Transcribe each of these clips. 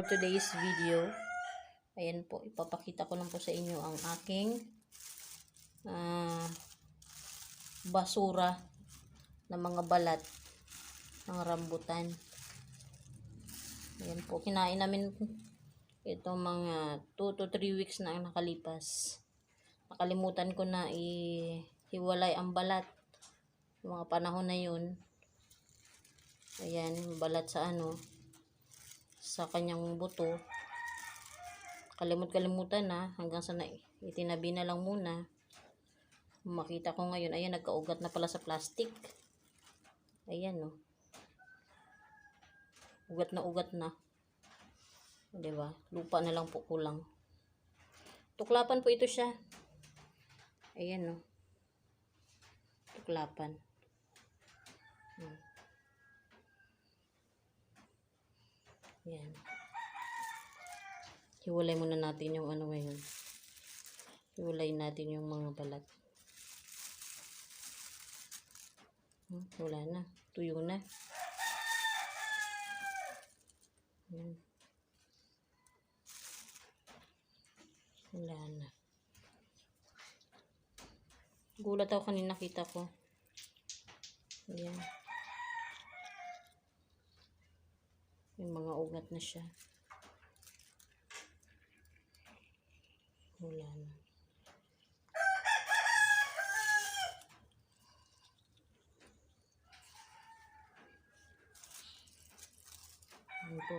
for today's video. Ayan po, ipapakita ko lang po sa inyo ang aking basura ng mga balat ng rambutan. Ayan po, kinain namin ito mga 2 to 3 weeks na ang nakalipas. Nakalimutan ko na ihiwalay ang balat. Mga panahon na yun. Ayan, balat sa kanyang buto. Kalimutan na hanggang sa itinabi na lang muna. Makita ko ngayon, ayan, nagkaugat na pala sa plastic. Ayan, no. Ugat na. Diba? Lupa na lang po kulang. Tuklapan po ito siya. Ayan, no. Tuklapan. Ayan. Hiwalay muna natin yung ngayon. Hiwalay natin yung mga balat. Wala na. Tuyo na. Ayan. Wala na. Gulat ako kanina, nakita ko. Ayan. Yung mga ugat na siya. Wala na. Ito.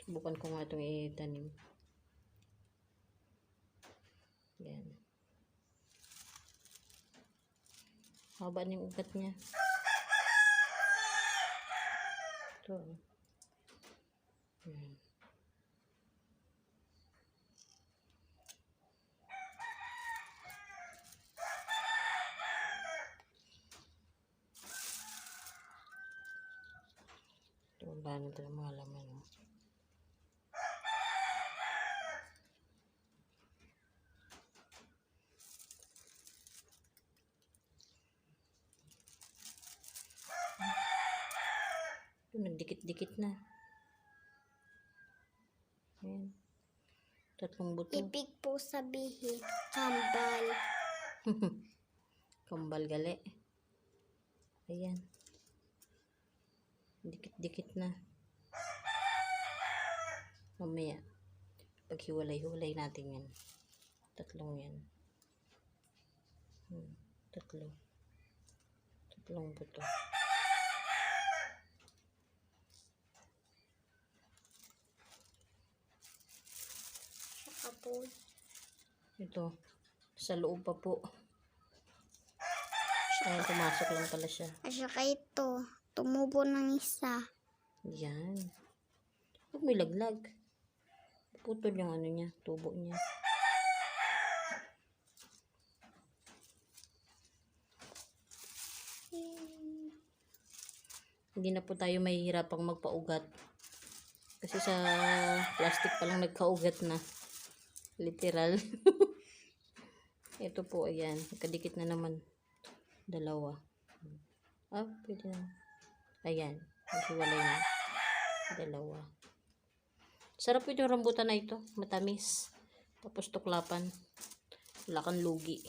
Subukan ko nga itong itanim. Yan. Haba na yung ugat niya. Ito. Yan. Wala na ito ng mga laman. Ito, nagdikit-dikit na. Ayan. 3 buto. Ibig po sabihin, kambal. Kambal gali. Ayan. Dikit-dikit na. Mamaya, paghiwalay-hiwalay natin yan. 3 yan. 3 buto. Saka po, Ito, sa loob pa po. Ayan, pumasok lang pala siya. at saka ito, tumubo ng isa. Yan. Huwag may laglag. Putol yung niya, tubo niya. Hindi na po tayo mahihirapang magpaugat. Kasi sa plastic pa lang nagkaugat na. Literal. Ito po, ayan. Kadikit na naman. 2. Pwede na. Ayan. Maghiwalay na. 2. Sarap yung rambutan na ito. Matamis. Tapos tuklapan. Wala kang lugi.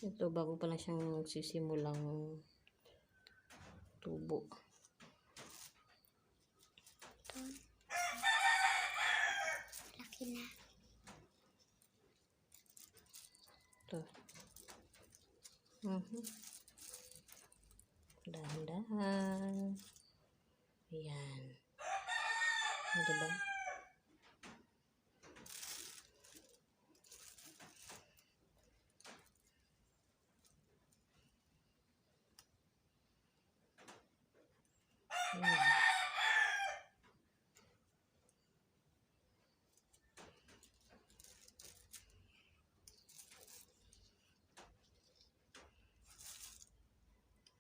Ito, bago pa lang siyang sisimulang tubo. Laki na. Ito. Dahan-dahan. Ayan. Diba? Ayan.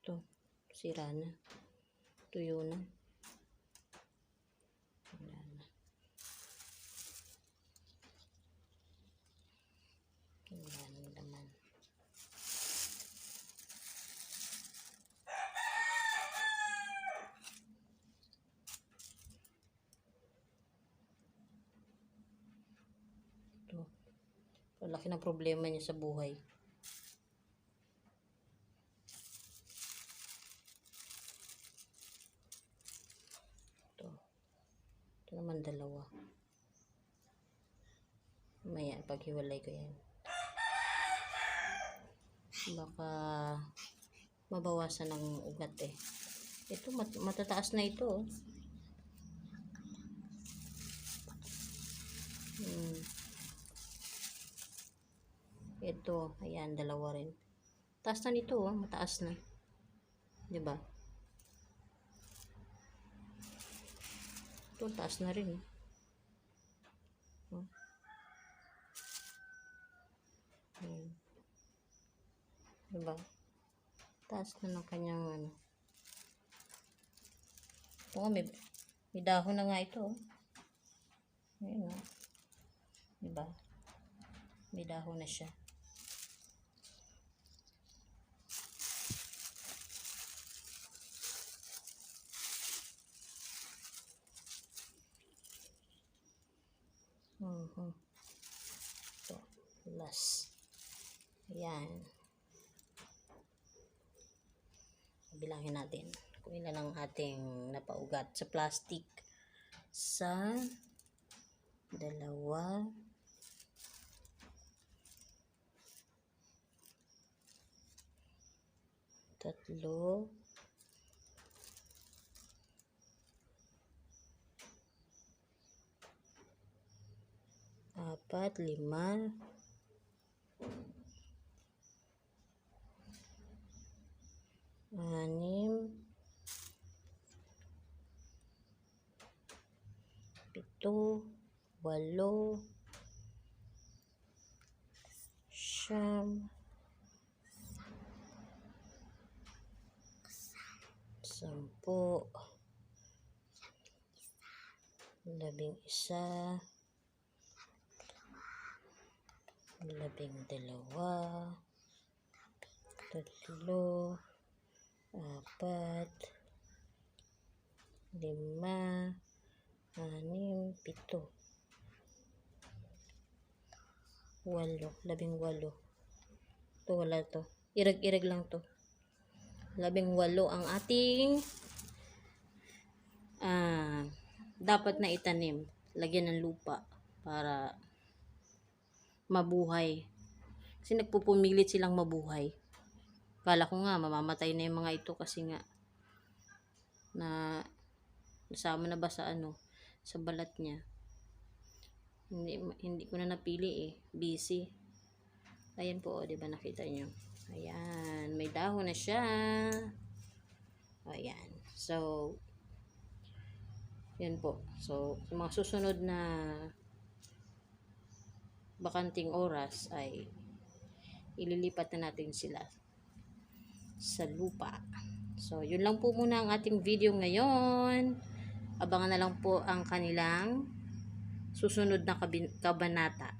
Ito, sira na. Tuyo na. Wala na. laki ng problema niya sa buhay. Ito naman dalawa. Maya, paghiwalay ko yan. Baka mabawasan ng ugat eh. Ito, matataas na ito. Oh. Ito, ayan, dalawa rin. Taas na nito, oh, mataas na. Diba? Ito, taas na rin. Oh. Diba? Taas na ng kanyang ano. Ito, may dahon na nga ito. Oh. Ayan, oh. Diba? May dahon na siya. Ito, last. Ayan. Bilangin natin kung ilan ang ating napaugat sa plastic. Sa 2, 3, 4, 5, 6, 7, 8, 9, 10, 11, 12, 3, 4, 5, 6, 7, 8, 18. Ito wala to. Irag-irag lang to. 18 ang ating dapat na itanim. Lagyan ng lupa para mabuhay. Kasi nagpupumilit silang mabuhay. Kala ko nga mamamatay na yung mga ito kasi nga na nasama na ba sa sa balat niya. Hindi ko na napili eh. Busy. Ayan po, di ba nakita nyo? Ayan, may dahon na siya. Ayan. So, yan po. So, sa mga susunod na bakanting oras ay ililipat na natin sila sa lupa. So, yun lang po muna ang ating video ngayon. Abangan na lang po ang kanilang susunod na kabanata.